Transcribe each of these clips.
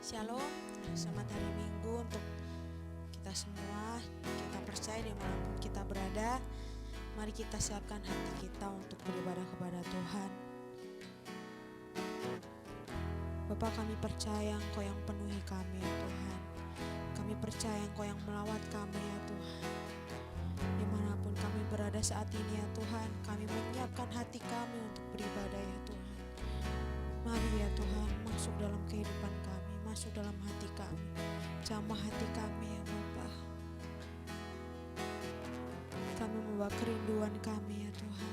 Shalom, selamat hari Minggu untuk kita semua. Kita percaya dimanapun kita berada, mari kita siapkan hati kita untuk beribadah kepada Tuhan. Bapa, kami percaya Engkau yang penuhi kami ya Tuhan. Kami percaya Engkau yang melawat kami ya Tuhan. Dimanapun kami berada saat ini ya Tuhan, kami menyiapkan hati kami untuk beribadah ya Tuhan. Mari ya Tuhan, masuk dalam kehidupan kami, masuk dalam hati kami, jamah hati kami ya Bapa. Kami membawa kerinduan kami ya Tuhan.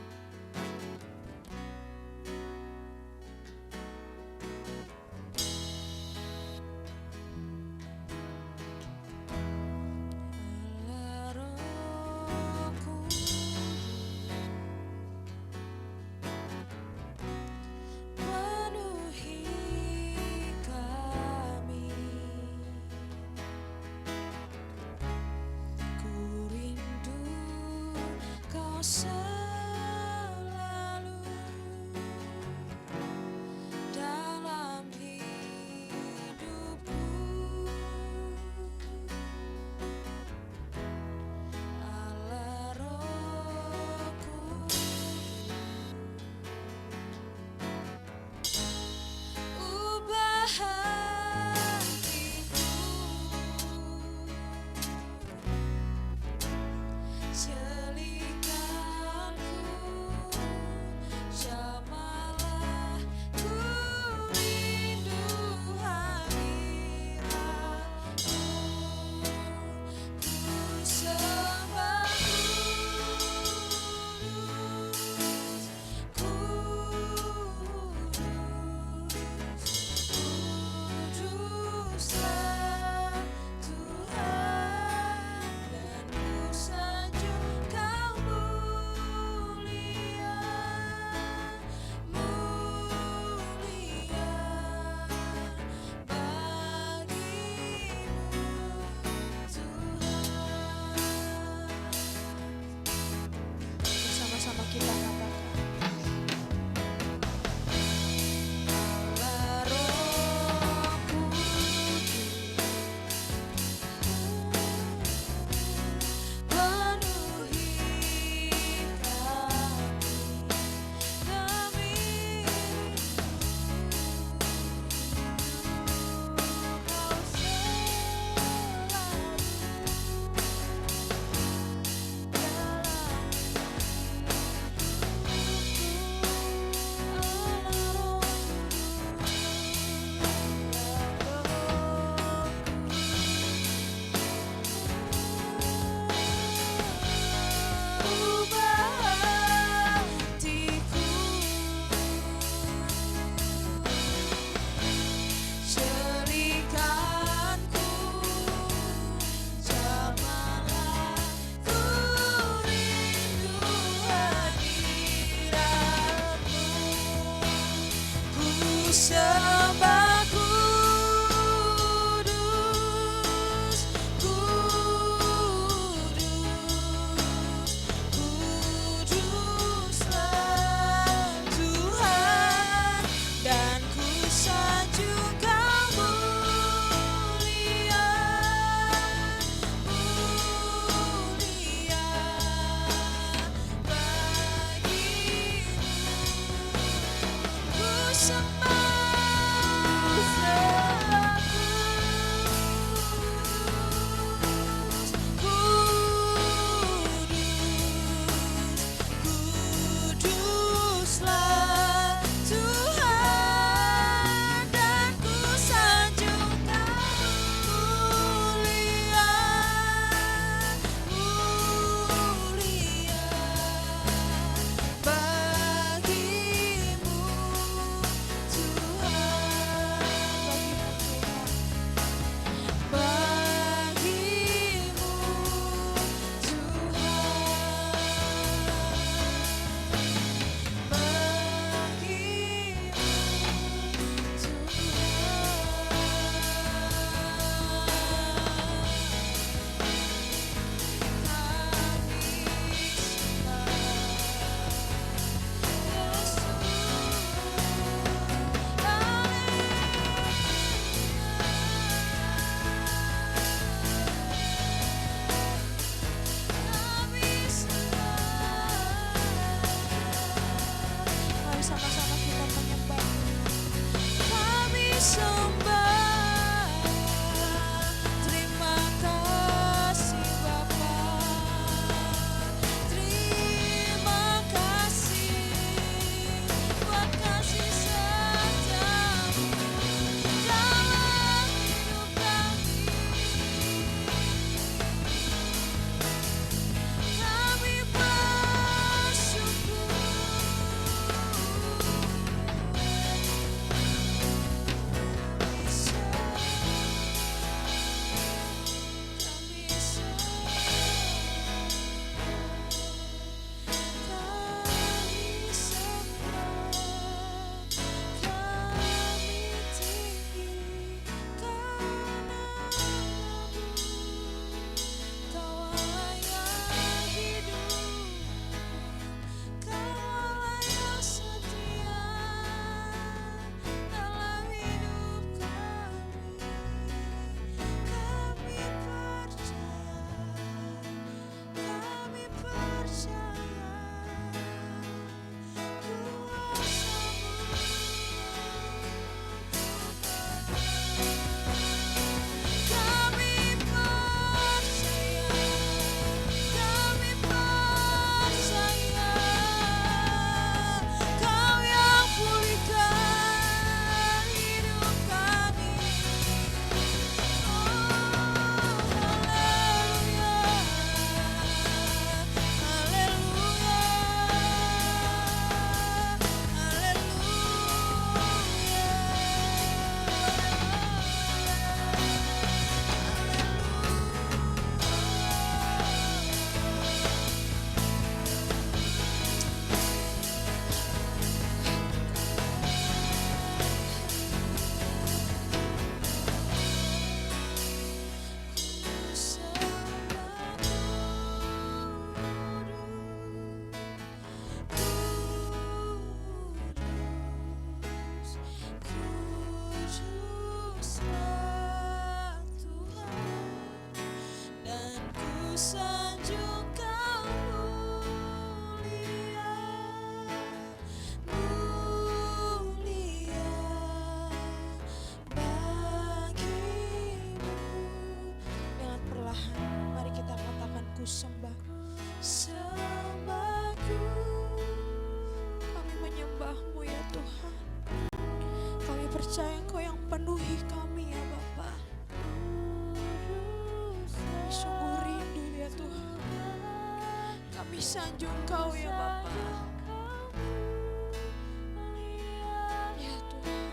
sanjung Kau mulia, mulia bagimu. Dengan perlahan mari kita katakan ku sembah, sembahku. Kami menyembahmu ya Tuhan. Kami percaya Engkau yang penuhi kami ya Bapa. Kami sungguh rindu ya Tuhan. Kami sanjung Kau ya Bapa. Ya Tuhan.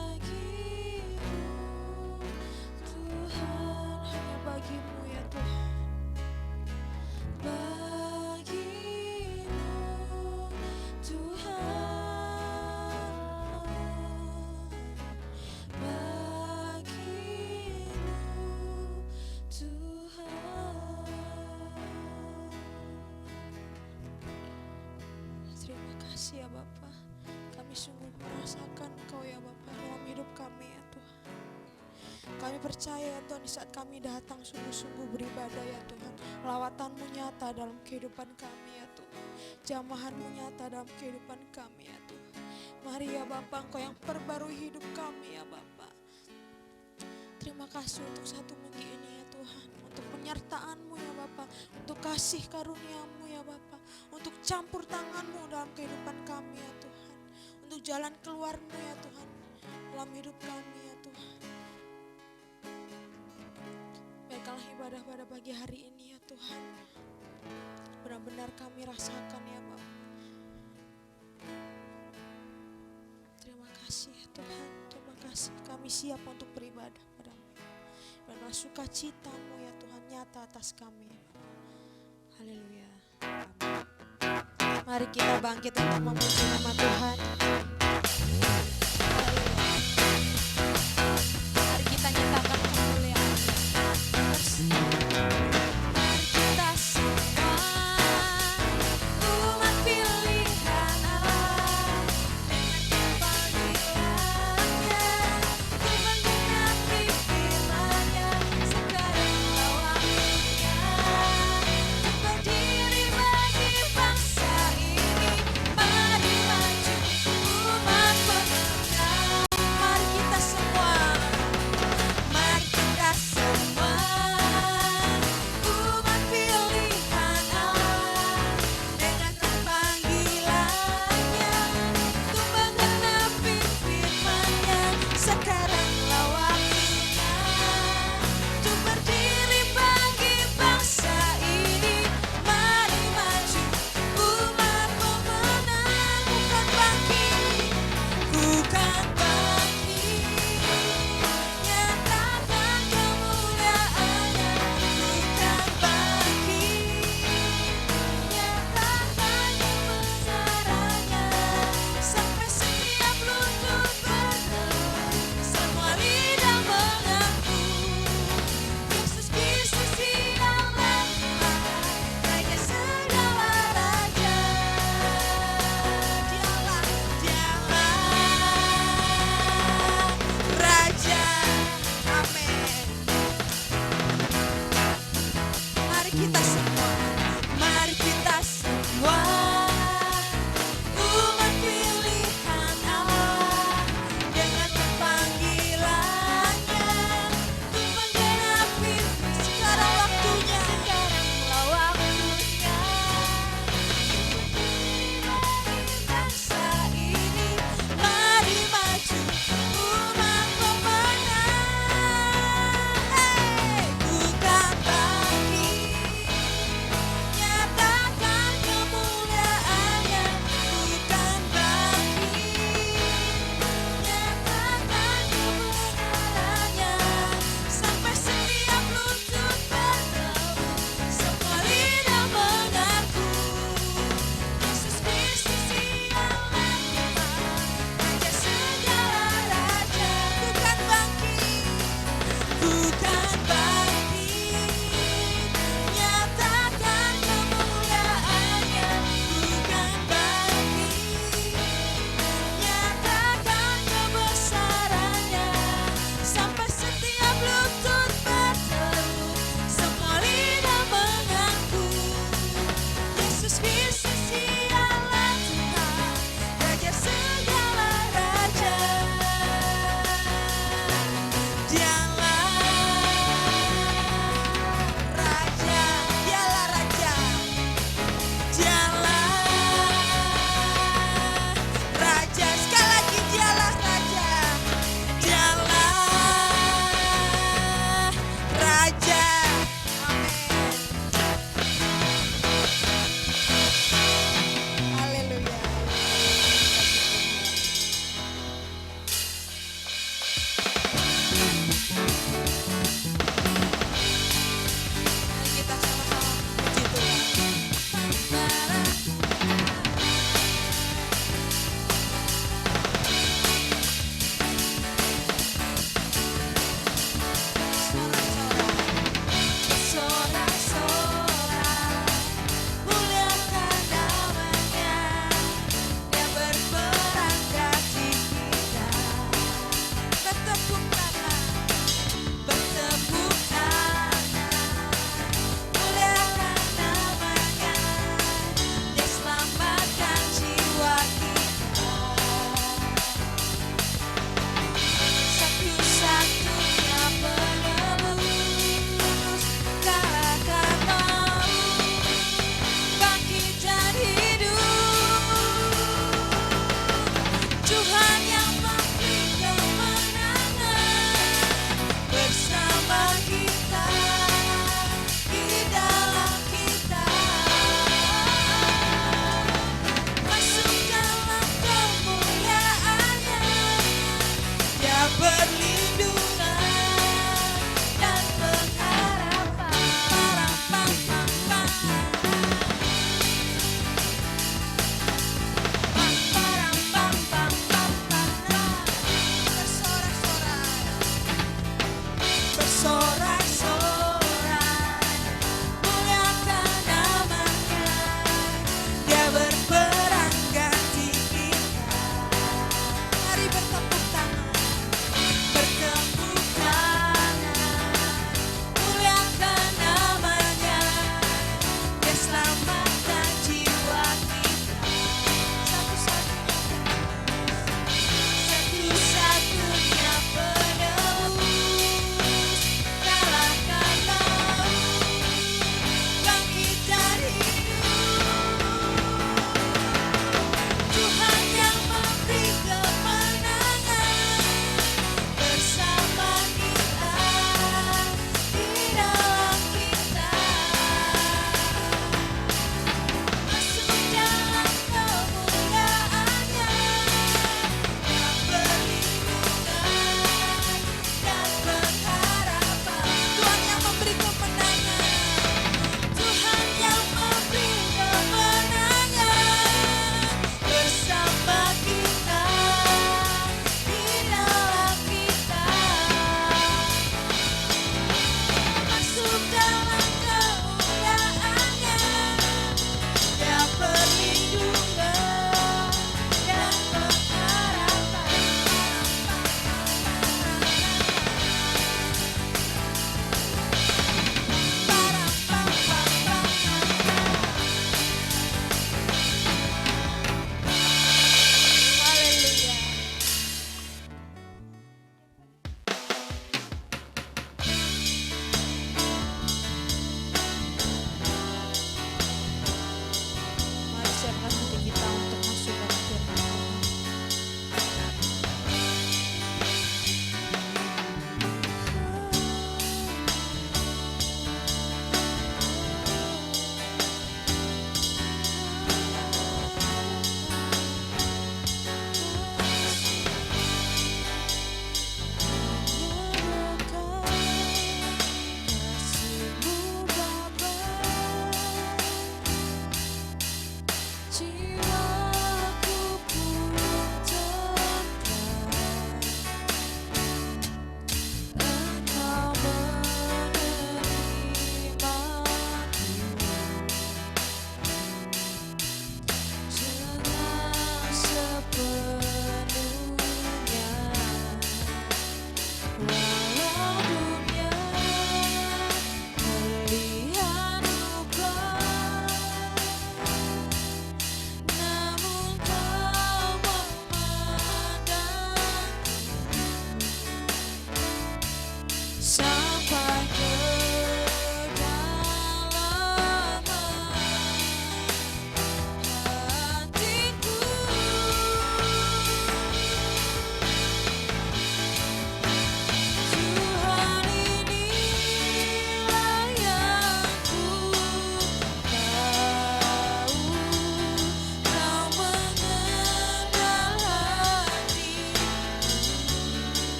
Bagimu Tuhan, hanya bagimu ya Tuhan. Bagimu Tuhan, bagimu Tuhan. Terima kasih ya Bapa. Kami sungguh merasakan Engkau ya Bapa dalam hidup kami ya Tuhan. Kami percaya ya Tuhan, di saat kami datang sungguh-sungguh beribadah ya Tuhan, lawatanmu nyata dalam kehidupan kami ya Tuhan, jamahanmu nyata dalam kehidupan kami ya Tuhan. Mari ya Bapa, Engkau yang perbarui hidup kami ya Bapa. Terima kasih untuk satu minggu ini ya Tuhan, untuk penyertaan-Mu ya Bapa, untuk kasih karunia-Mu ya Bapa, untuk campur tangan-Mu dalam kehidupan kami ya Tuhan, untuk jalan keluar-Mu ya Tuhan dalam hidup kami ya Tuhan. Baiklah ibadah pada pagi hari ini ya Tuhan, benar-benar kami rasakan ya Bapa. Terima kasih ya Tuhan, terima kasih. Kami siap untuk beribadah padamu. Karena sukacita-Mu ya Tuhan nyata atas kami. Haleluya. Amin. Mari kita bangkit untuk memuji nama Tuhan. Mari kita nyatakan kemuliaan. Mari kita semua umat pilihan Allah, dengan panggilannya, dengan mengabdi firman-Nya, sekarang waktunya berdiri bagi bangsa ini. Mari maju umat pemenang. Mari kita semua, mari kita semua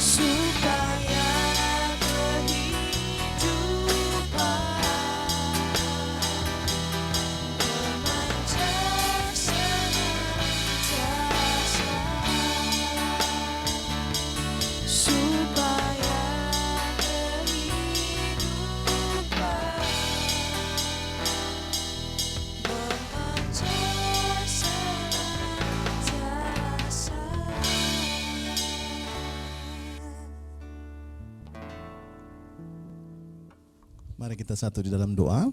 supaya kehidupan memancar senantiasa, supaya kehidupan memancar senantiasa. Mari kita satu di dalam doa.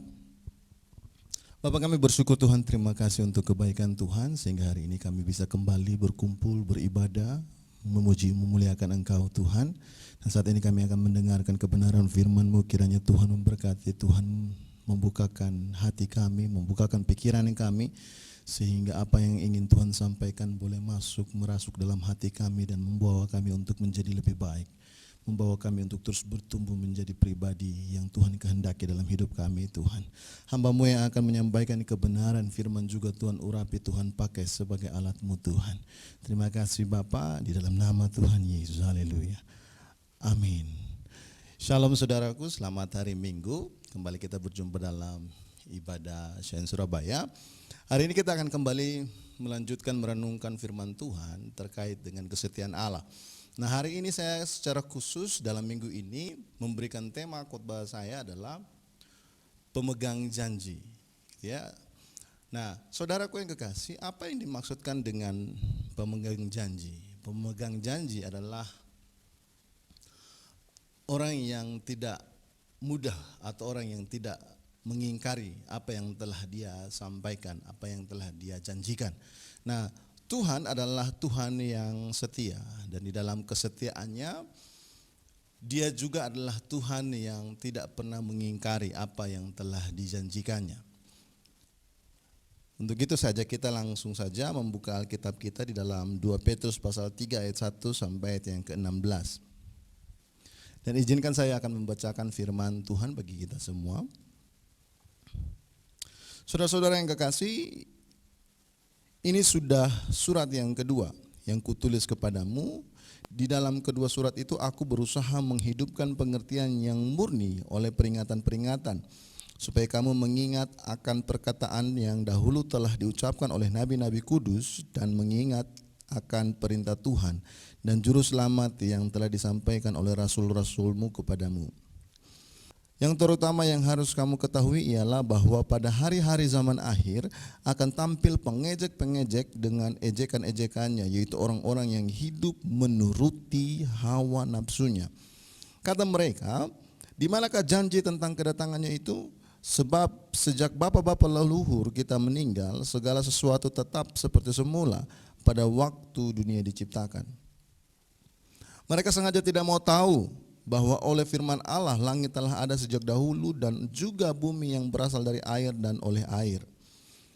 Bapak, kami bersyukur Tuhan, terima kasih untuk kebaikan Tuhan sehingga hari ini kami bisa kembali berkumpul, beribadah, memuji, memuliakan Engkau Tuhan. Dan saat ini kami akan mendengarkan kebenaran firman-Mu. Kiranya Tuhan memberkati, Tuhan membukakan hati kami, membukakan pikiran kami, sehingga apa yang ingin Tuhan sampaikan boleh masuk, merasuk dalam hati kami dan membawa kami untuk menjadi lebih baik, membawa kami untuk terus bertumbuh menjadi pribadi yang Tuhan kehendaki dalam hidup kami Tuhan. Hamba-Mu yang akan menyampaikan kebenaran firman juga Tuhan urapi, Tuhan pakai sebagai alat-Mu Tuhan. Terima kasih Bapa, di dalam nama Tuhan Yesus, haleluya, amin. Shalom saudaraku, selamat hari Minggu. Kembali kita berjumpa dalam ibadah Shalom Surabaya. Hari ini kita akan kembali melanjutkan merenungkan firman Tuhan terkait dengan kesetiaan Allah. Nah, hari ini saya secara khusus dalam minggu ini memberikan tema khotbah saya adalah pemegang janji. Ya. Nah, saudaraku yang kekasih, apa yang dimaksudkan dengan pemegang janji? Pemegang janji adalah orang yang tidak mudah atau orang yang tidak mengingkari apa yang telah dia sampaikan, apa yang telah dia janjikan. Nah, Tuhan adalah Tuhan yang setia, dan di dalam kesetiaannya Dia juga adalah Tuhan yang tidak pernah mengingkari apa yang telah dijanjikannya. Untuk itu saja kita langsung saja membuka Alkitab kita di dalam 2 Petrus pasal 3 ayat 1 sampai ayat yang ke-16. Dan izinkan saya akan membacakan firman Tuhan bagi kita semua. Saudara-saudara yang kekasih, ini sudah surat yang kedua yang kutulis kepadamu. Di dalam kedua surat itu aku berusaha menghidupkan pengertian yang murni oleh peringatan-peringatan, supaya kamu mengingat akan perkataan yang dahulu telah diucapkan oleh nabi-nabi kudus, dan mengingat akan perintah Tuhan dan juru selamat yang telah disampaikan oleh rasul-rasulmu kepadamu. Yang terutama yang harus kamu ketahui ialah bahwa pada hari-hari zaman akhir akan tampil pengejek-pengejek dengan ejekan-ejekannya, yaitu orang-orang yang hidup menuruti hawa nafsunya. Kata mereka, di manakah janji tentang kedatangannya itu? Sebab sejak bapa-bapa leluhur kita meninggal, segala sesuatu tetap seperti semula pada waktu dunia diciptakan. Mereka sengaja tidak mau tahu bahwa oleh firman Allah langit telah ada sejak dahulu, dan juga bumi yang berasal dari air dan oleh air.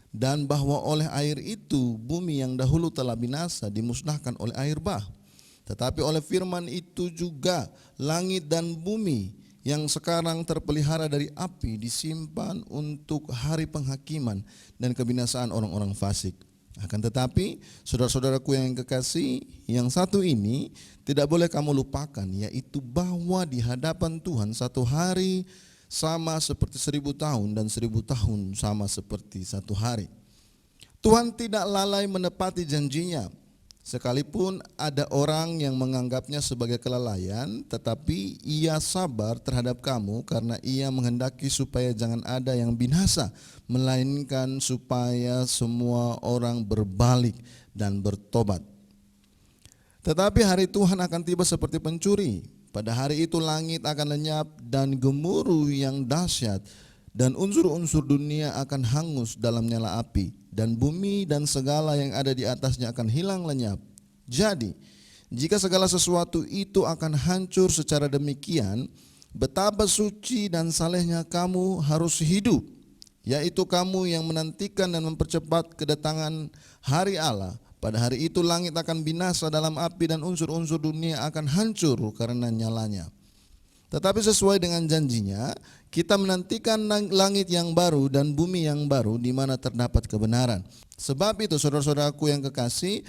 Dan bahwa oleh air itu bumi yang dahulu telah binasa dimusnahkan oleh air bah. Tetapi oleh firman itu juga langit dan bumi yang sekarang terpelihara dari api disimpan untuk hari penghakiman dan kebinasaan orang-orang fasik. Akan tetapi, saudara-saudaraku yang kekasih, yang satu ini tidak boleh kamu lupakan, yaitu bahwa di hadapan Tuhan satu hari sama seperti 1000 tahun, dan 1000 tahun sama seperti satu hari. Tuhan tidak lalai menepati janjinya, sekalipun ada orang yang menganggapnya sebagai kelalaian, tetapi Ia sabar terhadap kamu karena Ia menghendaki supaya jangan ada yang binasa, melainkan supaya semua orang berbalik dan bertobat. Tetapi hari Tuhan akan tiba seperti pencuri. Pada hari itu langit akan lenyap dan gemuruh yang dahsyat, dan unsur-unsur dunia akan hangus dalam nyala api, dan bumi dan segala yang ada di atasnya akan hilang lenyap. Jadi, jika segala sesuatu itu akan hancur secara demikian, betapa suci dan salehnya kamu harus hidup, yaitu kamu yang menantikan dan mempercepat kedatangan hari Allah. Pada hari itu langit akan binasa dalam api, dan unsur-unsur dunia akan hancur karena nyalanya. Tetapi sesuai dengan janjinya, kita menantikan langit yang baru dan bumi yang baru di mana terdapat kebenaran. Sebab itu saudara-saudaraku yang kekasih,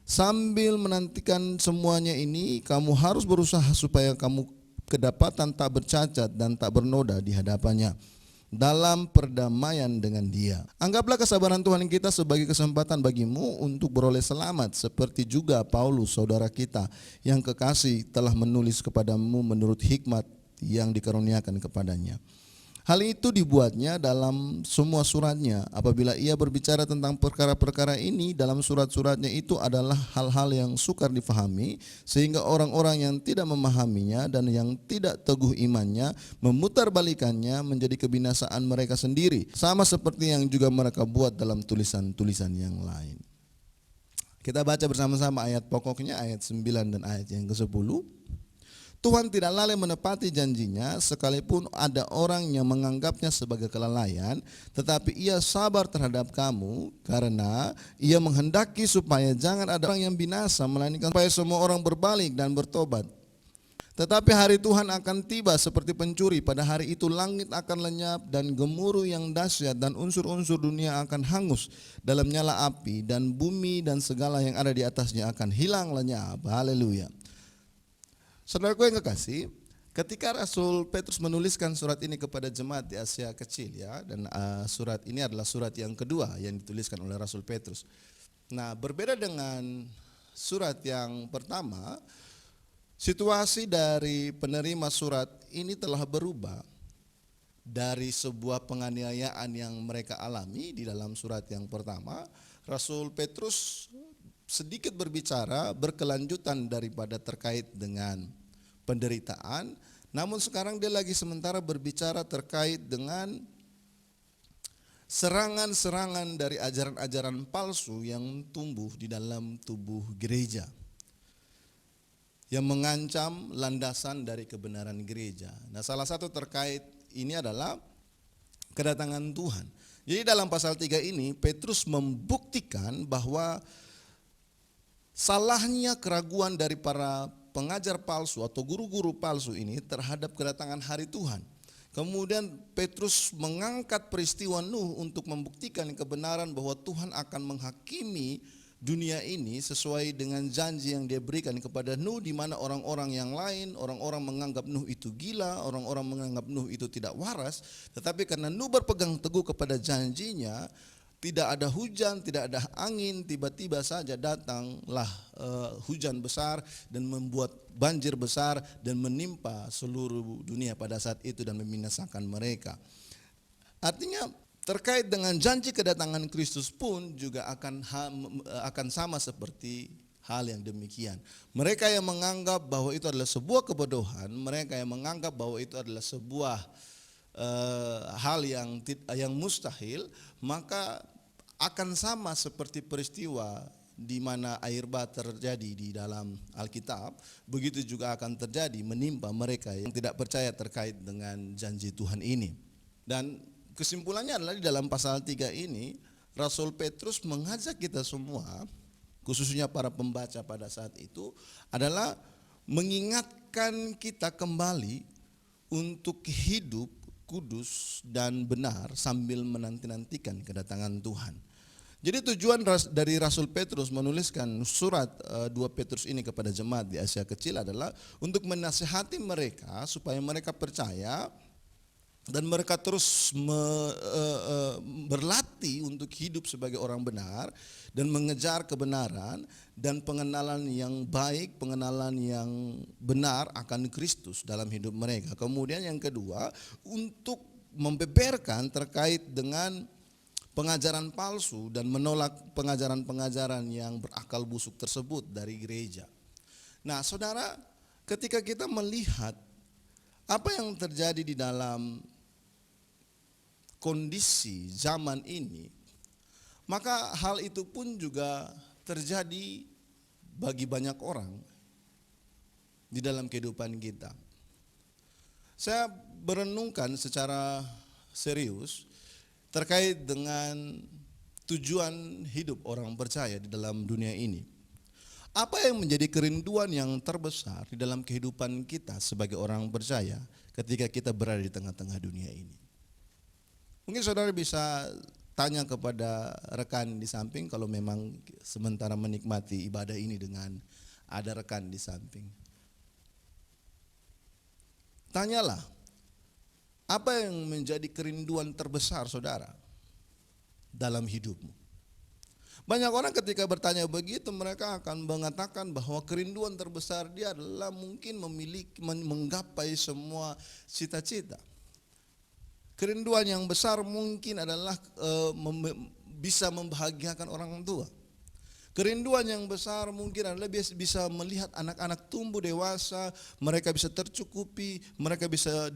Sambil menantikan semuanya ini, kamu harus berusaha supaya kamu kedapatan tak bercacat dan tak bernoda di hadapannya dalam perdamaian dengan Dia. Anggaplah kesabaran Tuhan kita sebagai kesempatan bagimu untuk beroleh selamat, seperti juga Paulus saudara kita yang kekasih telah menulis kepadamu menurut hikmat yang dikaruniakan kepadanya. Hal itu dibuatnya dalam semua suratnya. Apabila ia berbicara tentang perkara-perkara ini dalam surat-suratnya, itu adalah hal-hal yang sukar difahami, sehingga orang-orang yang tidak memahaminya dan yang tidak teguh imannya memutarbalikannya menjadi kebinasaan mereka sendiri, sama seperti yang juga mereka buat dalam tulisan-tulisan yang lain. Kita baca bersama-sama ayat pokoknya, ayat 9 dan ayat yang ke-10. Tuhan tidak lalai menepati janjinya, sekalipun ada orang yang menganggapnya sebagai kelalaian, tetapi ia sabar terhadap kamu, karena ia menghendaki supaya jangan ada orang yang binasa, melainkan supaya semua orang berbalik dan bertobat. Tetapi hari Tuhan akan tiba seperti pencuri. Pada hari itu langit akan lenyap dan gemuruh yang dahsyat dan unsur-unsur dunia akan hangus dalam nyala api, dan bumi dan segala yang ada di atasnya akan hilang lenyap. Haleluya. Saudaraku yang kekasih, ketika Rasul Petrus menuliskan surat ini kepada jemaat di Asia Kecil, ya, dan surat ini adalah surat yang kedua yang dituliskan oleh Rasul Petrus. Nah, berbeda dengan surat yang pertama, situasi dari penerima surat ini telah berubah dari sebuah penganiayaan yang mereka alami di dalam surat yang pertama. Rasul Petrus sedikit berbicara berkelanjutan daripada terkait dengan penderitaan, namun sekarang dia lagi sementara berbicara terkait dengan serangan-serangan dari ajaran-ajaran palsu yang tumbuh di dalam tubuh gereja, yang mengancam landasan dari kebenaran gereja. Nah, salah satu terkait ini adalah kedatangan Tuhan. Jadi dalam pasal 3 ini Petrus membuktikan bahwa salahnya keraguan dari para pengajar palsu atau guru-guru palsu ini terhadap kedatangan hari Tuhan. Kemudian Petrus mengangkat peristiwa Nuh untuk membuktikan kebenaran bahwa Tuhan akan menghakimi dunia ini sesuai dengan janji yang dia berikan kepada Nuh, di mana orang-orang yang lain, orang-orang menganggap Nuh itu gila, orang-orang menganggap Nuh itu tidak waras, tetapi karena Nuh berpegang teguh kepada janjinya, tidak ada hujan, tidak ada angin, tiba-tiba saja datanglah hujan besar dan membuat banjir besar dan menimpa seluruh dunia pada saat itu dan membinasakan mereka. Artinya terkait dengan janji kedatangan Kristus pun juga akan sama seperti hal yang demikian. Mereka yang menganggap bahwa itu adalah sebuah kebodohan, mereka yang menganggap bahwa itu adalah sebuah hal yang mustahil, maka akan sama seperti peristiwa di mana air bah terjadi di dalam Alkitab, begitu juga akan terjadi menimpa mereka yang tidak percaya terkait dengan janji Tuhan ini. Dan kesimpulannya adalah di dalam pasal 3 ini Rasul Petrus mengajak kita semua, khususnya para pembaca pada saat itu, adalah mengingatkan kita kembali untuk hidup kudus dan benar sambil menanti-nantikan kedatangan Tuhan. Jadi tujuan dari Rasul Petrus menuliskan surat 2 Petrus ini kepada jemaat di Asia Kecil adalah untuk menasihati mereka supaya mereka percaya dan mereka terus berlatih untuk hidup sebagai orang benar dan mengejar kebenaran dan pengenalan yang baik, pengenalan yang benar akan Kristus dalam hidup mereka. Kemudian yang kedua, untuk membeberkan terkait dengan pengajaran palsu dan menolak pengajaran-pengajaran yang berakal busuk tersebut dari gereja. Nah, saudara, ketika kita melihat apa yang terjadi di dalam kondisi zaman ini, maka hal itu pun juga terjadi bagi banyak orang di dalam kehidupan kita. Saya berenungkan secara serius terkait dengan tujuan hidup orang percaya di dalam dunia ini. Apa yang menjadi kerinduan yang terbesar di dalam kehidupan kita sebagai orang percaya ketika kita berada di tengah-tengah dunia ini? Mungkin saudara bisa tanya kepada rekan di samping kalau memang sementara menikmati ibadah ini dengan ada rekan di samping. Tanyalah, apa yang menjadi kerinduan terbesar saudara dalam hidupmu? Banyak orang ketika bertanya begitu, mereka akan mengatakan bahwa kerinduan terbesar dia adalah mungkin menggapai semua cita-cita. Kerinduan yang besar mungkin adalah bisa membahagiakan orang tua. Kerinduan yang besar mungkin adalah bisa melihat anak-anak tumbuh dewasa, mereka bisa tercukupi, mereka bisa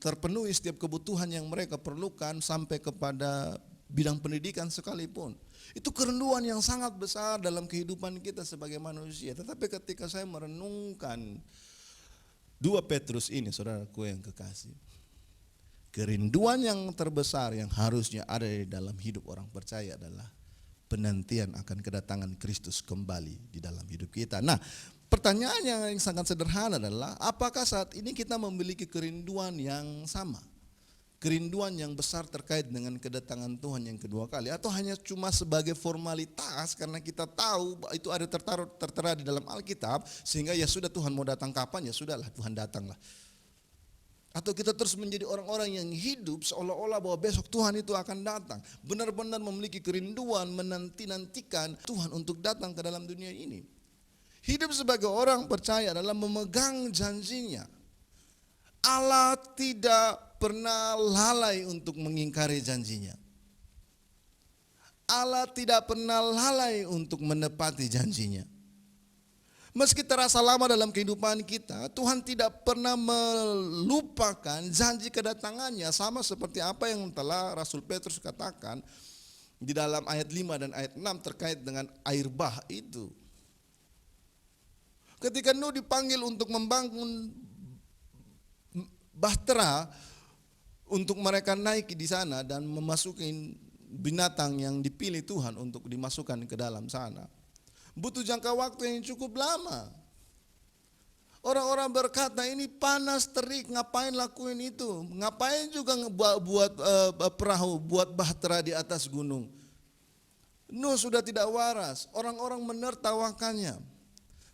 terpenuhi setiap kebutuhan yang mereka perlukan sampai kepada bidang pendidikan sekalipun. Itu kerinduan yang sangat besar dalam kehidupan kita sebagai manusia. Tetapi ketika saya merenungkan 2 Petrus ini, saudaraku yang kekasih, kerinduan yang terbesar yang harusnya ada di dalam hidup orang percaya adalah penantian akan kedatangan Kristus kembali di dalam hidup kita. Nah, pertanyaan yang sangat sederhana adalah, apakah saat ini kita memiliki kerinduan yang sama? Kerinduan yang besar terkait dengan kedatangan Tuhan yang kedua kali, atau hanya cuma sebagai formalitas karena kita tahu itu ada tertera di dalam Alkitab, sehingga ya sudah Tuhan mau datang kapan, ya sudahlah Tuhan datanglah. Atau kita terus menjadi orang-orang yang hidup seolah-olah bahwa besok Tuhan itu akan datang. Benar-benar memiliki kerinduan menanti-nantikan Tuhan untuk datang ke dalam dunia ini. Hidup sebagai orang percaya adalah memegang janjinya. Allah tidak pernah lalai untuk mengingkari janjinya. Allah tidak pernah lalai untuk menepati janjinya. Meski terasa lama dalam kehidupan kita, Tuhan tidak pernah melupakan janji kedatangannya, sama seperti apa yang telah Rasul Petrus katakan di dalam ayat 5 dan ayat 6 terkait dengan air bah itu. Ketika Nuh dipanggil untuk membangun bahtera untuk mereka naik di sana dan memasukin binatang yang dipilih Tuhan untuk dimasukkan ke dalam sana, butuh jangka waktu yang cukup lama. Orang-orang berkata, ini panas terik, ngapain lakuin itu? Ngapain juga buat perahu, buat bahtera di atas gunung? Nuh sudah tidak waras, orang-orang menertawakannya.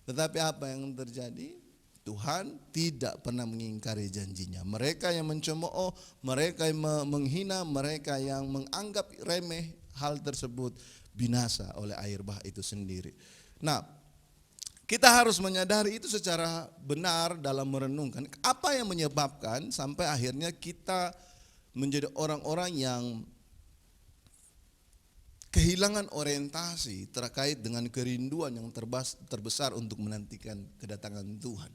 Tetapi apa yang terjadi? Tuhan tidak pernah mengingkari janjinya. Mereka yang mencemooh, mereka yang menghina, mereka yang menganggap remeh hal tersebut binasa oleh air bah itu sendiri. Nah, kita harus menyadari itu secara benar dalam merenungkan apa yang menyebabkan sampai akhirnya kita menjadi orang-orang yang kehilangan orientasi terkait dengan kerinduan yang terbesar untuk menantikan kedatangan Tuhan.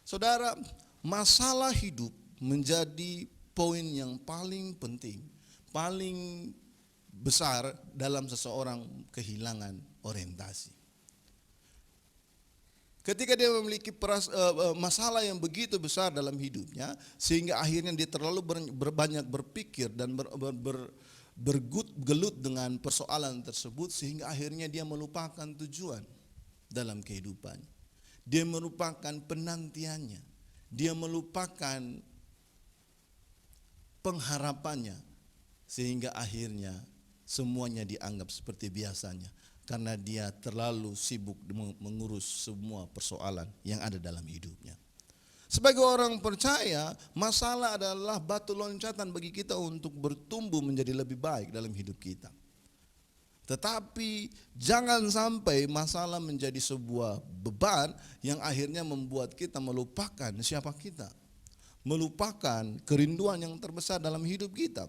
Saudara, masalah hidup menjadi poin yang paling penting, paling besar dalam seseorang kehilangan orientasi. Ketika dia memiliki masalah yang begitu besar dalam hidupnya, sehingga akhirnya dia terlalu banyak berpikir dan bergelut dengan persoalan tersebut, sehingga akhirnya dia melupakan tujuan dalam kehidupannya. Dia melupakan penantiannya, dia melupakan pengharapannya, sehingga akhirnya semuanya dianggap seperti biasanya karena dia terlalu sibuk mengurus semua persoalan yang ada dalam hidupnya. Sebagai orang percaya, masalah adalah batu loncatan bagi kita untuk bertumbuh menjadi lebih baik dalam hidup kita. Tetapi jangan sampai masalah menjadi sebuah beban yang akhirnya membuat kita melupakan siapa kita, melupakan kerinduan yang terbesar dalam hidup kita.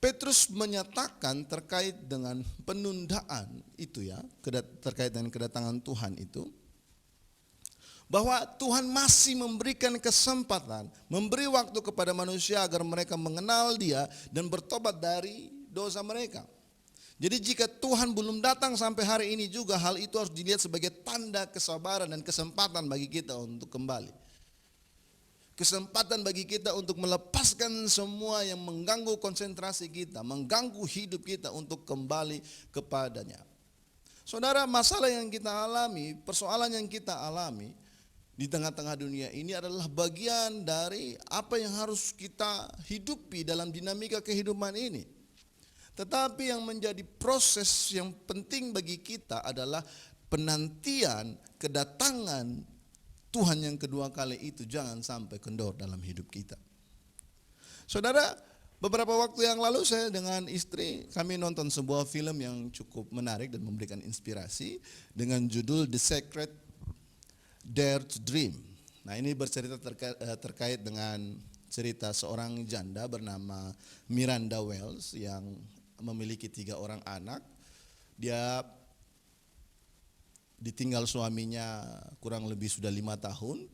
Petrus menyatakan terkait dengan penundaan itu ya, terkait dengan kedatangan Tuhan itu, bahwa Tuhan masih memberikan kesempatan, memberi waktu kepada manusia agar mereka mengenal Dia dan bertobat dari dosa mereka. Jadi jika Tuhan belum datang sampai hari ini juga, hal itu harus dilihat sebagai tanda kesabaran dan kesempatan bagi kita untuk kembali. Kesempatan bagi kita untuk melepaskan semua yang mengganggu konsentrasi kita, mengganggu hidup kita untuk kembali kepadanya. Saudara, masalah yang kita alami, persoalan yang kita alami di tengah-tengah dunia ini adalah bagian dari apa yang harus kita hidupi dalam dinamika kehidupan ini. Tetapi yang menjadi proses yang penting bagi kita adalah penantian kedatangan Tuhan yang kedua kali itu jangan sampai kendor dalam hidup kita. Saudara, beberapa waktu yang lalu saya dengan istri kami nonton sebuah film yang cukup menarik dan memberikan inspirasi dengan judul The Secret Dare to Dream. Nah, ini bercerita terkait dengan cerita seorang janda bernama Miranda Wells yang memiliki 3 orang anak. Dia ditinggal suaminya kurang lebih sudah 5 tahun.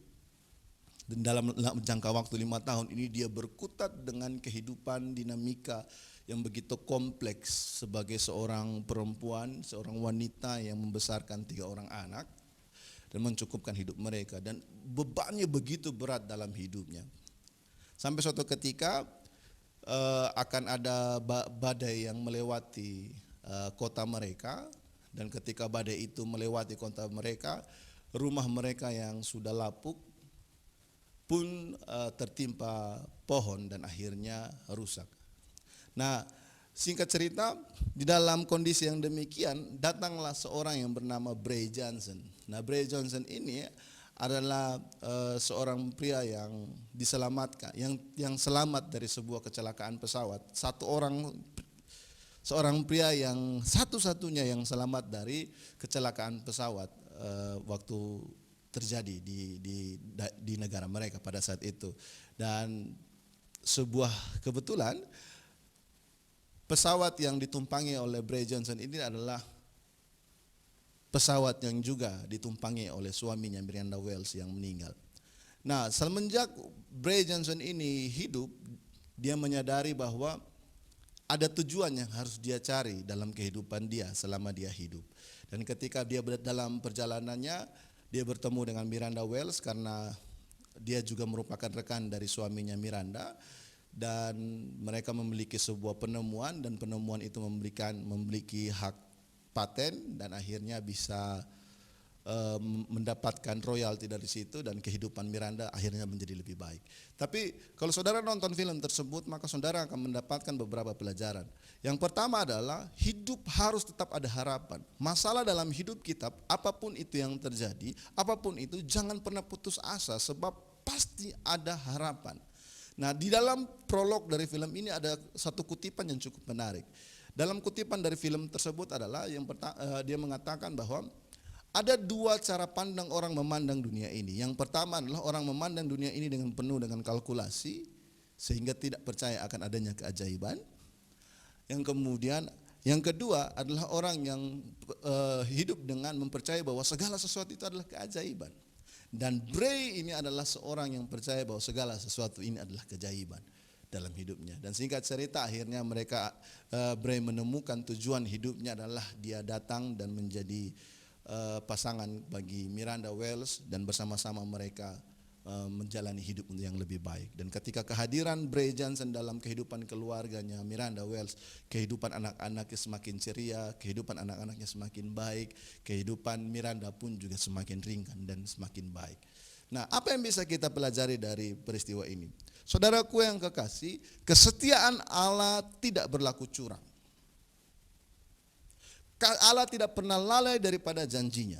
Dan dalam jangka waktu 5 tahun ini dia berkutat dengan kehidupan dinamika yang begitu kompleks sebagai seorang perempuan, seorang wanita yang membesarkan 3 orang anak dan mencukupkan hidup mereka. Dan bebannya begitu berat dalam hidupnya. Sampai suatu ketika akan ada badai yang melewati kota mereka. Dan ketika badai itu melewati kota mereka, rumah mereka yang sudah lapuk pun tertimpa pohon dan akhirnya rusak. Nah, singkat cerita, di dalam kondisi yang demikian datanglah seorang yang bernama Bray Johnson. Nah, Bray Johnson ini adalah seorang pria yang diselamatkan, yang selamat dari sebuah kecelakaan pesawat. Seorang pria yang satu-satunya yang selamat dari kecelakaan pesawat waktu terjadi di negara mereka pada saat itu. Dan sebuah kebetulan pesawat yang ditumpangi oleh Bray Johnson ini adalah pesawat yang juga ditumpangi oleh suaminya Miranda Wells yang meninggal. Nah, semenjak Bray Johnson ini hidup, dia menyadari bahwa ada tujuan yang harus dia cari dalam kehidupan dia selama dia hidup. Dan ketika dia dalam perjalanannya, dia bertemu dengan Miranda Wells karena dia juga merupakan rekan dari suaminya Miranda. Dan mereka memiliki sebuah penemuan dan penemuan itu memiliki hak paten dan akhirnya bisa mendapatkan royalti dari situ dan kehidupan Miranda akhirnya menjadi lebih baik. Tapi kalau saudara nonton film tersebut maka saudara akan mendapatkan beberapa pelajaran. Yang pertama adalah hidup harus tetap ada harapan. Masalah dalam hidup kita apapun itu yang terjadi, apapun itu jangan pernah putus asa sebab pasti ada harapan. Nah, di dalam prolog dari film ini ada satu kutipan yang cukup menarik. Dalam kutipan dari film tersebut adalah dia mengatakan bahwa ada 2 cara pandang orang memandang dunia ini. Yang pertama adalah orang memandang dunia ini dengan penuh dengan kalkulasi sehingga tidak percaya akan adanya keajaiban. Yang kedua adalah orang yang hidup dengan mempercayai bahwa segala sesuatu itu adalah keajaiban. Dan Bray ini adalah seorang yang percaya bahwa segala sesuatu ini adalah keajaiban dalam hidupnya. Dan singkat cerita akhirnya Bray menemukan tujuan hidupnya adalah dia datang dan menjadi pasangan bagi Miranda Wells dan bersama-sama mereka menjalani hidup yang lebih baik. Dan ketika kehadiran Bray Johnson dalam kehidupan keluarganya Miranda Wells, kehidupan anak-anaknya semakin ceria, kehidupan anak-anaknya semakin baik, kehidupan Miranda pun juga semakin ringan dan semakin baik. Nah, apa yang bisa kita pelajari dari peristiwa ini? Saudaraku yang kekasih, kesetiaan Allah tidak berlaku curang. Allah tidak pernah lalai daripada janjinya.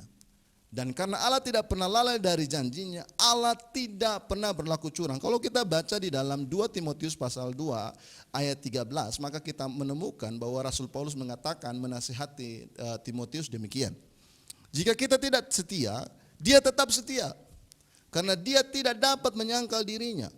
Dan karena Allah tidak pernah lalai dari janjinya, Allah tidak pernah berlaku curang. Kalau kita baca di dalam 2 Timotius pasal 2 ayat 13, maka kita menemukan bahwa Rasul Paulus mengatakan menasihati Timotius demikian. Jika kita tidak setia, dia tetap setia. Karena dia tidak dapat menyangkal dirinya.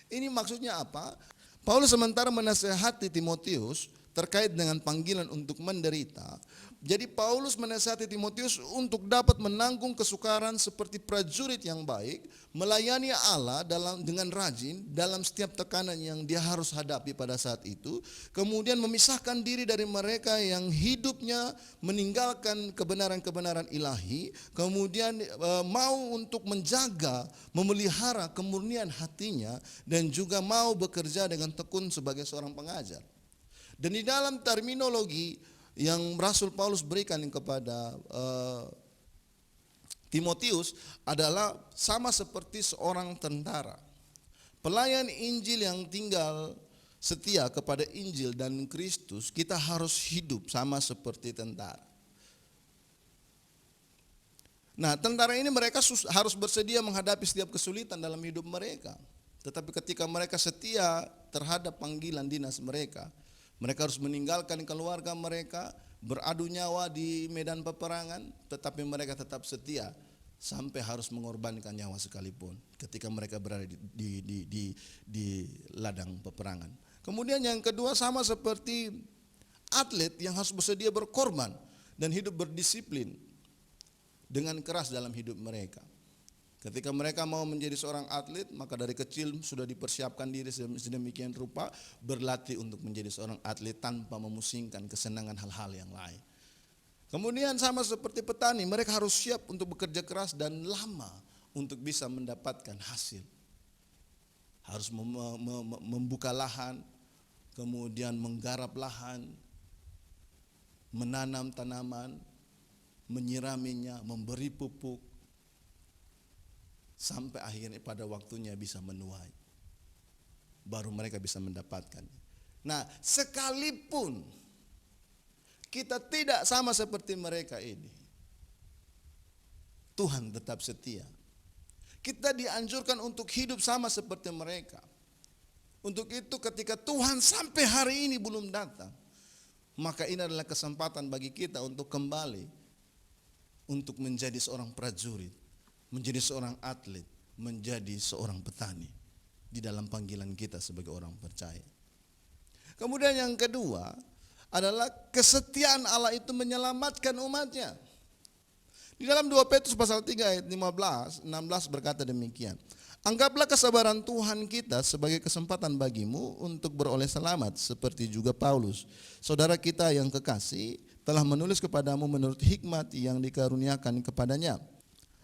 Ini maksudnya apa? Paulus sementara menasihati Timotius terkait dengan panggilan untuk menderita. Jadi Paulus menasihati Timotius untuk dapat menanggung kesukaran seperti prajurit yang baik, melayani Allah dengan rajin dalam setiap tekanan yang dia harus hadapi pada saat itu, kemudian memisahkan diri dari mereka yang hidupnya meninggalkan kebenaran-kebenaran ilahi, kemudian mau untuk menjaga, memelihara kemurnian hatinya dan juga mau bekerja dengan tekun sebagai seorang pengajar. Dan di dalam terminologi yang Rasul Paulus berikan kepada Timotius adalah sama seperti seorang tentara. Pelayan Injil yang tinggal setia kepada Injil dan Kristus, kita harus hidup sama seperti tentara. Nah, tentara ini mereka harus bersedia menghadapi setiap kesulitan dalam hidup mereka. Tetapi ketika mereka setia terhadap panggilan dinas mereka, mereka harus meninggalkan keluarga mereka, beradu nyawa di medan peperangan, tetapi mereka tetap setia sampai harus mengorbankan nyawa sekalipun ketika mereka berada di ladang peperangan. Kemudian yang kedua, sama seperti atlet yang harus bersedia berkorban dan hidup berdisiplin dengan keras dalam hidup mereka. Ketika mereka mau menjadi seorang atlet, maka dari kecil sudah dipersiapkan diri sedemikian rupa, berlatih untuk menjadi seorang atlet tanpa memusingkan kesenangan hal-hal yang lain. Kemudian sama seperti petani, mereka harus siap untuk bekerja keras dan lama untuk bisa mendapatkan hasil. Harus membuka lahan, kemudian menggarap lahan, menanam tanaman, menyiraminya, memberi pupuk, sampai akhirnya pada waktunya bisa menuai. Baru mereka bisa mendapatkannya. Nah, sekalipun kita tidak sama seperti mereka ini, Tuhan tetap setia. Kita dianjurkan untuk hidup sama seperti mereka. Untuk itu ketika Tuhan sampai hari ini belum datang, maka ini adalah kesempatan bagi kita untuk kembali, untuk menjadi seorang prajurit, menjadi seorang atlet, menjadi seorang petani di dalam panggilan kita sebagai orang percaya. Kemudian yang kedua adalah kesetiaan Allah itu menyelamatkan umatnya. Di dalam 2 Petrus pasal 3 ayat 15, 16 berkata demikian. Anggaplah kesabaran Tuhan kita sebagai kesempatan bagimu untuk beroleh selamat, seperti juga Paulus, saudara kita yang kekasih, telah menulis kepadamu menurut hikmat yang dikaruniakan kepadanya.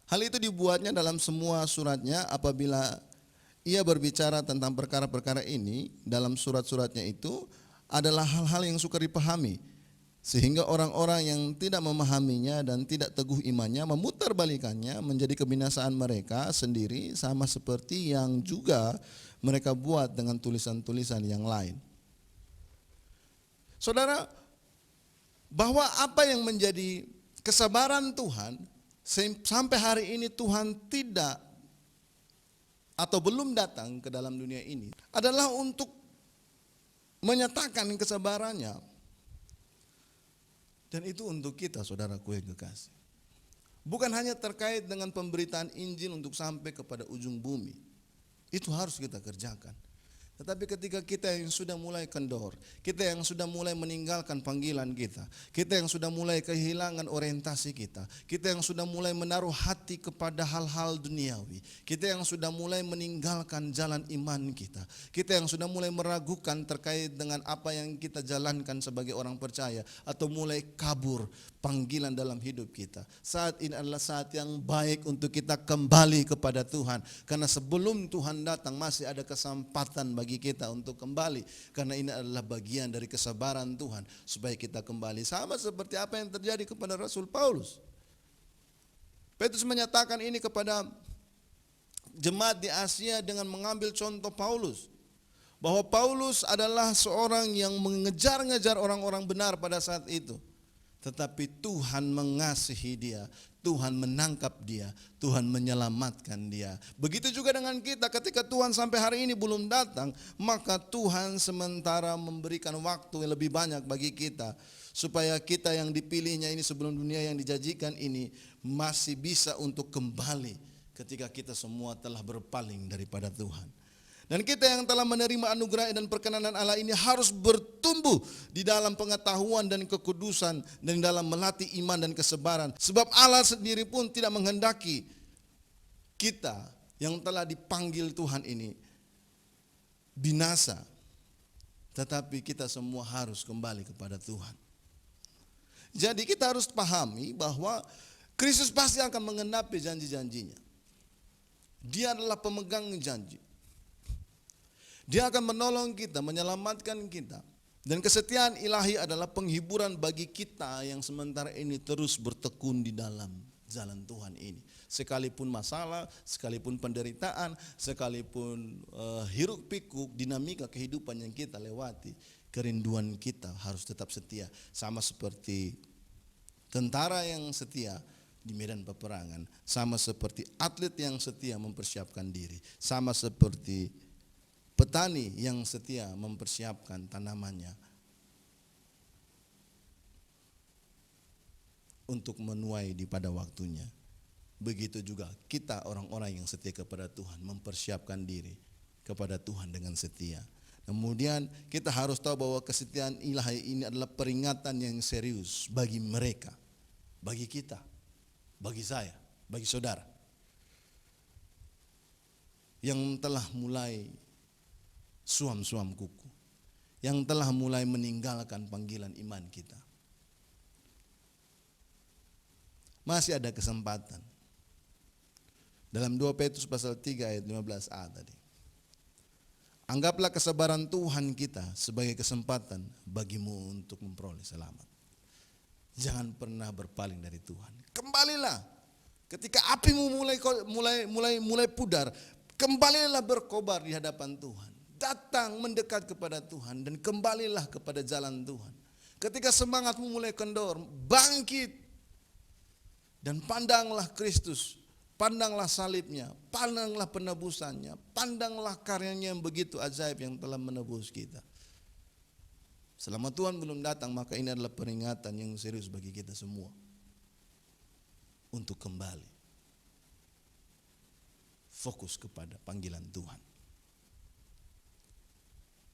Hal itu dibuatnya dalam semua suratnya apabila ia berbicara tentang perkara-perkara ini dalam surat-suratnya itu adalah hal-hal yang sukar dipahami, sehingga orang-orang yang tidak memahaminya dan tidak teguh imannya memutarbalikannya menjadi kebinasaan mereka sendiri, sama seperti yang juga mereka buat dengan tulisan-tulisan yang lain. Saudara, bahwa apa yang menjadi kesabaran Tuhan sampai hari ini Tuhan tidak atau belum datang ke dalam dunia ini adalah untuk menyatakan kesabarannya. Dan itu untuk kita, saudaraku yang kekasih. Bukan hanya terkait dengan pemberitaan Injil untuk sampai kepada ujung bumi. Itu harus kita kerjakan. Tetapi ketika kita yang sudah mulai kendor, kita yang sudah mulai meninggalkan panggilan kita yang sudah mulai kehilangan orientasi kita yang sudah mulai menaruh hati kepada hal-hal duniawi, kita yang sudah mulai meninggalkan jalan iman kita yang sudah mulai meragukan terkait dengan apa yang kita jalankan sebagai orang percaya, atau mulai kabur panggilan dalam hidup kita. Saat ini adalah saat yang baik untuk kita kembali kepada Tuhan, karena sebelum Tuhan datang masih ada kesempatan bagi kita untuk kembali, karena ini adalah bagian dari kesabaran Tuhan supaya kita kembali. Sama seperti apa yang terjadi kepada Rasul Paulus. Petrus menyatakan ini kepada jemaat di Asia dengan mengambil contoh Paulus, bahwa Paulus adalah seorang yang mengejar-ngejar orang-orang benar pada saat itu. Tetapi Tuhan mengasihi dia, Tuhan menangkap dia, Tuhan menyelamatkan dia. Begitu juga dengan kita, ketika Tuhan sampai hari ini belum datang, maka Tuhan sementara memberikan waktu yang lebih banyak bagi kita, supaya kita yang dipilihnya ini sebelum dunia yang dijanjikan ini masih bisa untuk kembali ketika kita semua telah berpaling daripada Tuhan. Dan kita yang telah menerima anugerah dan perkenanan Allah ini harus bertumbuh di dalam pengetahuan dan kekudusan, dan dalam melatih iman dan kesabaran. Sebab Allah sendiri pun tidak menghendaki kita yang telah dipanggil Tuhan ini binasa, tetapi kita semua harus kembali kepada Tuhan. Jadi kita harus pahami bahwa Kristus pasti akan menggenapi janji-janjinya. Dia adalah pemegang janji. Dia akan menolong kita, menyelamatkan kita. Dan kesetiaan ilahi adalah penghiburan bagi kita yang sementara ini terus bertekun di dalam jalan Tuhan ini. Sekalipun masalah, sekalipun penderitaan, sekalipun hiruk pikuk, dinamika kehidupan yang kita lewati, kerinduan kita harus tetap setia. Sama seperti tentara yang setia di medan peperangan, sama seperti atlet yang setia mempersiapkan diri, sama seperti petani yang setia mempersiapkan tanamannya untuk menuai di pada waktunya. Begitu juga kita orang-orang yang setia kepada Tuhan mempersiapkan diri kepada Tuhan dengan setia. Kemudian kita harus tahu bahwa kesetiaan ilahi ini adalah peringatan yang serius bagi mereka, bagi kita, bagi saya, bagi saudara yang telah mulai suam-suam kuku, yang telah mulai meninggalkan panggilan iman kita. Masih ada kesempatan. Dalam 2 Petrus pasal 3 ayat 15a tadi. Anggaplah kesabaran Tuhan kita sebagai kesempatan bagimu untuk memperoleh selamat. Jangan pernah berpaling dari Tuhan. Kembalilah. Ketika apimu mulai pudar, kembalilah berkobar di hadapan Tuhan. Datang mendekat kepada Tuhan dan kembalilah kepada jalan Tuhan. Ketika semangatmu mulai kendor, bangkit dan pandanglah Kristus. Pandanglah salibnya, pandanglah penebusannya, pandanglah karyanya yang begitu ajaib yang telah menebus kita. Selama Tuhan belum datang, maka ini adalah peringatan yang serius bagi kita semua untuk kembali fokus kepada panggilan Tuhan.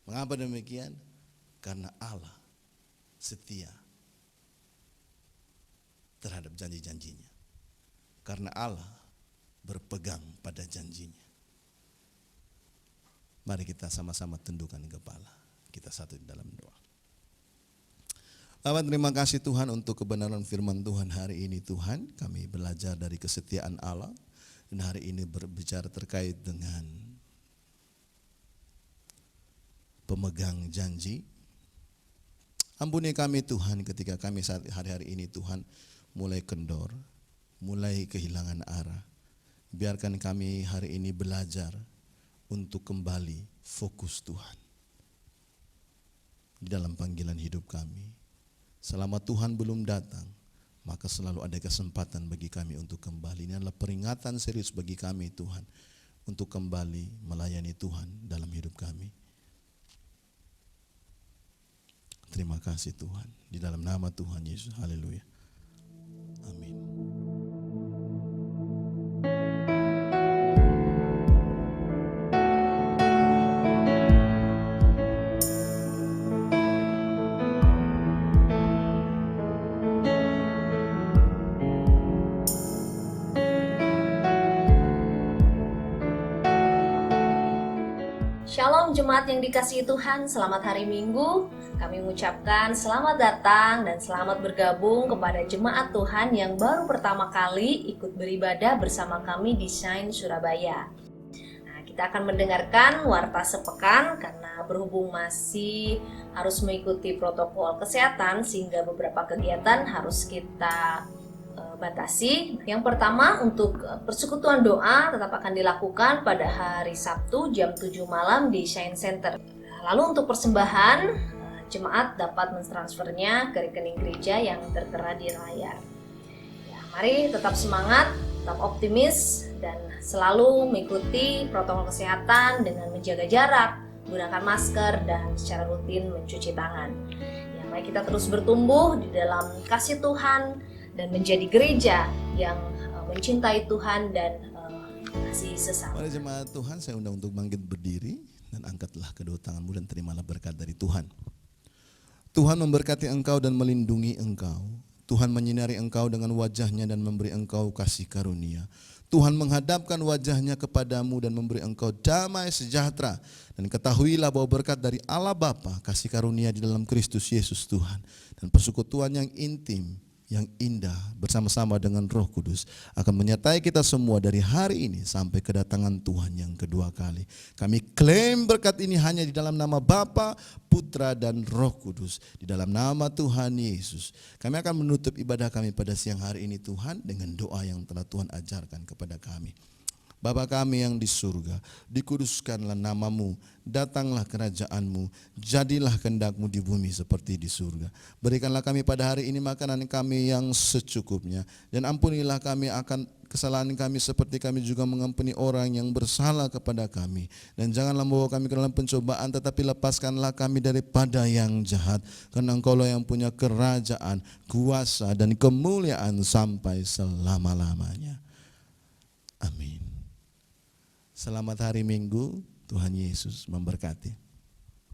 Mengapa demikian? Karena Allah setia terhadap janji-janjinya. Karena Allah berpegang pada janjinya. Mari kita sama-sama tundukkan kepala. Kita satu di dalam doa. Bapa, terima kasih Tuhan untuk kebenaran firman Tuhan hari ini Tuhan. Kami belajar dari kesetiaan Allah. Dan hari ini berbicara terkait dengan pemegang janji. Ampuni kami Tuhan ketika kami saat hari-hari ini Tuhan mulai kendor, mulai kehilangan arah. Biarkan kami hari ini belajar untuk kembali fokus Tuhan di dalam panggilan hidup kami. Selama Tuhan belum datang, maka selalu ada kesempatan bagi kami untuk kembali. Ini adalah peringatan serius bagi kami Tuhan untuk kembali melayani Tuhan dalam hidup kami. Terima kasih Tuhan. Di dalam nama Tuhan Yesus. Haleluya. Amin. Shalom jemaat yang dikasihi Tuhan, selamat hari Minggu. Kami mengucapkan selamat datang dan selamat bergabung kepada jemaat Tuhan yang baru pertama kali ikut beribadah bersama kami di Shine Surabaya. Nah, kita akan mendengarkan warta sepekan karena berhubung masih harus mengikuti protokol kesehatan sehingga beberapa kegiatan harus kita batasi. Yang pertama, untuk persekutuan doa tetap akan dilakukan pada hari Sabtu jam 7 malam di Shine Center. Lalu untuk persembahan, jemaat dapat mentransfernya ke rekening gereja yang tertera di layar. Ya, mari tetap semangat, tetap optimis, dan selalu mengikuti protokol kesehatan dengan menjaga jarak, menggunakan masker, dan secara rutin mencuci tangan. Ya, mari kita terus bertumbuh di dalam kasih Tuhan dan menjadi gereja yang mencintai Tuhan dan kasih sesama. Mari jemaat Tuhan, saya undang untuk bangkit berdiri dan angkatlah kedua tanganmu dan terimalah berkat dari Tuhan. Tuhan memberkati engkau dan melindungi engkau. Tuhan menyinari engkau dengan wajahnya dan memberi engkau kasih karunia. Tuhan menghadapkan wajahnya kepadamu dan memberi engkau damai sejahtera. Dan ketahuilah bahwa berkat dari Allah Bapa, kasih karunia di dalam Kristus Yesus Tuhan, dan persekutuan yang intim, yang indah bersama-sama dengan Roh Kudus akan menyertai kita semua dari hari ini sampai kedatangan Tuhan yang kedua kali. Kami klaim berkat ini hanya di dalam nama Bapa, Putra dan Roh Kudus, di dalam nama Tuhan Yesus. Kami akan menutup ibadah kami pada siang hari ini Tuhan dengan doa yang telah Tuhan ajarkan kepada kami. Bapa kami yang di surga, dikuduskanlah namamu, datanglah kerajaanmu, jadilah kehendak-Mu di bumi seperti di surga. Berikanlah kami pada hari ini makanan kami yang secukupnya, dan ampunilah kami akan kesalahan kami seperti kami juga mengampuni orang yang bersalah kepada kami. Dan janganlah membawa kami ke dalam pencobaan, tetapi lepaskanlah kami daripada yang jahat. Karena Engkaulah yang punya kerajaan, kuasa dan kemuliaan sampai selama-lamanya. Amin. Selamat hari Minggu, Tuhan Yesus memberkati.